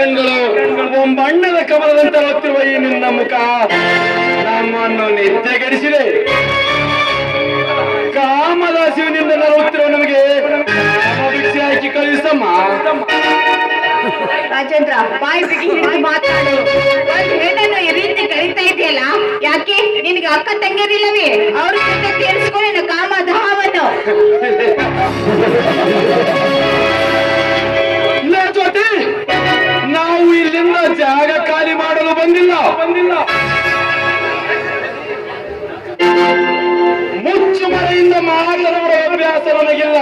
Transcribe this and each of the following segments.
ಕಣ್ಗಳು ಬಣ್ಣದ ಕಮಲದಂತೆ ಹೊತ್ತಿರುವ ಈ ನಿನ್ನ ಮುಖ ನಮ್ಮನ್ನು ನಿದ್ದೆಗೆಡಿಸಿದೆ. ಕಾಮದಾಸಿವಿನಿಂದ ನರಳುತ್ತಿರುವ ನಮಗೆ ಭಿಕ್ಷೆ ಹಾಕಿ ಕಳುಹಿಸಮ್ಮ. ರಾಜೇಂದ್ರ, ಬಾಯಿ ಬಿಗಿ ಹಿಡಿದು ಮಾತಾಡು. ಒಂದ್ ಹೆಣ್ಣನ್ನು ಈ ರೀತಿ ಕರೀತಾ ಇದೆಯಲ್ಲ, ಯಾಕೆ ನಿನಗೆ ಅಕ್ಕ ತಂಗಿಯರಿಲ್ಲವೇ? ಅವ್ರ ಜೊತೆ ತೀರಿಸ್ಕೊಂಡು ನಿನ್ನ ಕಾಮದಾಹವನ್ನು. ಜೊತೆ ನಾವು ಇಲ್ಲಿಂದ ಜಾಗ ಖಾಲಿ ಮಾಡಲು ಬಂದಿಲ್ಲ. ಮುಚ್ಚು ಮರೆಯಿಂದ ಮಾತನಾಡುವ ಅಭ್ಯಾಸ ನನಗಿಲ್ಲ.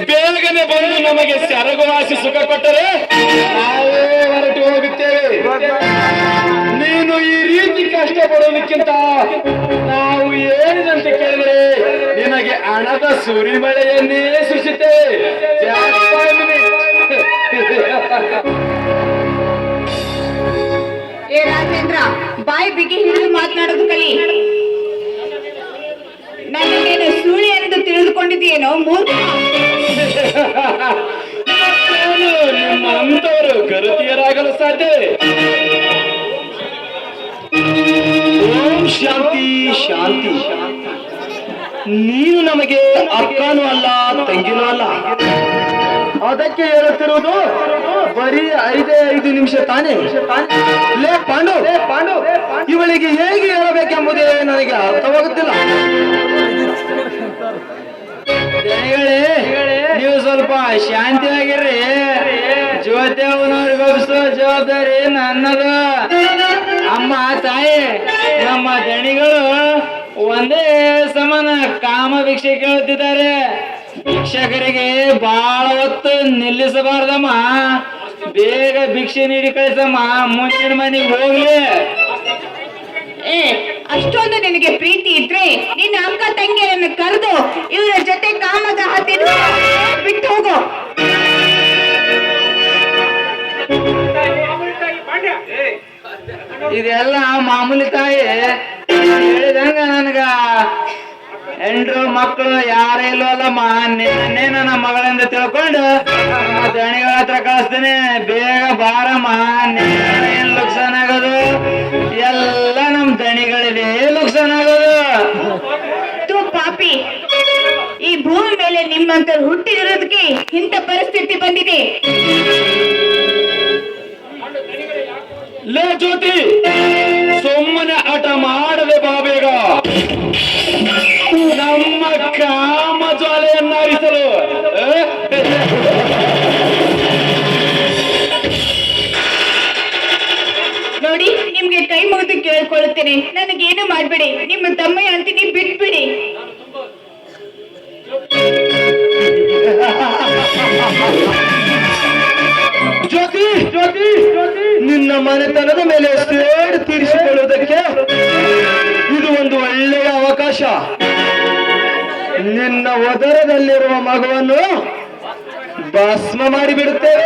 ಬೇಗನೆ ಬಂದು ನಮಗೆ ಸರಗುವಾಸಿ ಸುಖ ಕೊಟ್ಟರೆ ನಾವೇ ಹೊರಟು ಹೋಗುತ್ತೇವೆ. ನೀನು ಈ ರೀತಿ ಕಷ್ಟಪಡೋದಕ್ಕಿಂತ ನಾವು ಹೇಳಿದಂತೆ ಕೇಳಿದರೆ ನಿನಗೆ ಹಣದ ಸುರಿಮಳೆಯನ್ನೇ ಸುರಿಸುತ್ತೇವೆ. ಏ ರಾಜೇಂದ್ರ, ಬಾಯಿ ಬಿಗಿ ಹಿಡಿದು ಮಾತನಾಡೋದು ಕಲಿ. ನನ್ನೇನು ಸುಳ್ಳಿ ಎಂದು ತಿಳಿದುಕೊಂಡಿದೆಯೇನೋ ಮೂರ್ಖ. ನಿಮ್ಮಂತವರು ಗರುತಿಯರಾಗಲು ಸಾಧ್ಯವೇ? ಓಂ ಶಾಂತಿ ಶಾಂತಿ. ನೀನು ನಮಗೆ ಅಕ್ಕನೂ ಅಲ್ಲ ತಂಗಿನೂ ಅಲ್ಲ. ಅದಕ್ಕೆ ಹೇಳುತ್ತಿರುವುದು ಬರೀ 5 ನಿಮಿಷ ತಾನೇ. ಲೇ ಪಾಂಡು, ಇವಳಿಗೆ ಹೇಗೆ ಹೇಳಬೇಕೆಂಬುದೇ ನನಗೆ ಅರ್ಥವಾಗುತ್ತಿಲ್ಲ. ನೀವು ಸ್ವಲ್ಪ ಶಾಂತಿಯಾಗಿರ್ರಿ. ಜ್ಯೋತಿಯವನವ್ರಿಗೆ ಜವಾಬ್ದಾರಿ ನನ್ನದು. ಅಮ್ಮ ತಾಯಿ, ನಮ್ಮ ದಣಿಗಳು ಒಂದೇ ಸಮಾನ ಕಾಮ ಭಿಕ್ಷೆ ಕೇಳುತ್ತಿದ್ದಾರೆ. ಭಿಕ್ಷಕರಿಗೆ ಬಹಳ ಹೊತ್ತು ನಿಲ್ಲಿಸಬಾರ್ದಮ್ಮ. ಬೇಗ ಭಿಕ್ಷೆ ನೀಡಿ ಕಳಿಸಮ್ಮ, ಮುಂಚಿನ ಮನೆಗೆ ಹೋಗ್ಲಿ. ಏ, ಅಷ್ಟೊಂದು ನಿನಗೆ ಪ್ರೀತಿ ಇದ್ರೆ ನಿನ್ನ ಅಕ್ಕ ತಂಗಿಯರನ್ನು ಕರೆದು ಇವರ ಜೊತೆ ಕಾಮದಾಹ ಬಿಟ್ಟು ಹೋಗು. ಇದೆಲ್ಲ ಮಾಮೂಲಿ ತಾಯಿ. ಹೇಳಿದಂಗ ನನಗ ಹೆಂಡ್ರು ಮಕ್ಕಳು ಯಾರ ಇಲ್ವಲ್ಲಮ್ಮ. ನಿನ್ನೆ ನನ್ನ ಮಗಳಿಂದ ತಿಳ್ಕೊಂಡು ದಣಿಗಳ ಹತ್ರ ಕಳಿಸ್ತೀನಿ. ಬೇಗ ಬಾರಮ್ಮ. ಏನ್ ಲುಕ್ಸಾನ್ ಆಗೋದು? ಎಲ್ಲ ನಮ್ ದಣಿಗಳಿದೆ ಲುಕ್ಸಾನ್ ಆಗೋದು. ತೂ ಪಾಪಿ, ಈ ಭೂಮಿ ಮೇಲೆ ನಿಮ್ಮಂತ ಹುಟ್ಟಿದಿರೋದಕ್ಕೆ ಇಂಥ ಪರಿಸ್ಥಿತಿ ಬಂದಿದೆ. ಲೇ ಜ್ಯೋತಿ, ಸುಮ್ಮನೆ ಆಟ ಮಾಡದೆ ಬಾ ಬೇಗ. ನಮ್ಮ ಕಾಮ ಜ್ವಾಲೆಯನ್ನಾರಿಸಲು. ನೋಡಿ, ನಿಮ್ಗೆ ಕೈ ಮುಗಿದು ಕೇಳ್ಕೊಳ್ತೇನೆ, ನನಗೇನು ಮಾಡ್ಬೇಡಿ. ನಿಮ್ಮ ತಮ್ಮ ಅಂತೀನಿ, ಬಿಟ್ಬಿಡಿ. ಜ್ಯೋತಿ, ನಿನ್ನ ಮನೆತನದ ಮೇಲೆ ಸೇಡು ತೀರಿಸಿಕೊಳ್ಳುವುದಕ್ಕೆ ಇದು ಒಂದು ಒಳ್ಳೆಯ ಅವಕಾಶ. ನಿನ್ನ ಒದರದಲ್ಲಿರುವ ಮಗುವನ್ನು ಭಸ್ಮ ಮಾಡಿ ಬಿಡುತ್ತೇವೆ.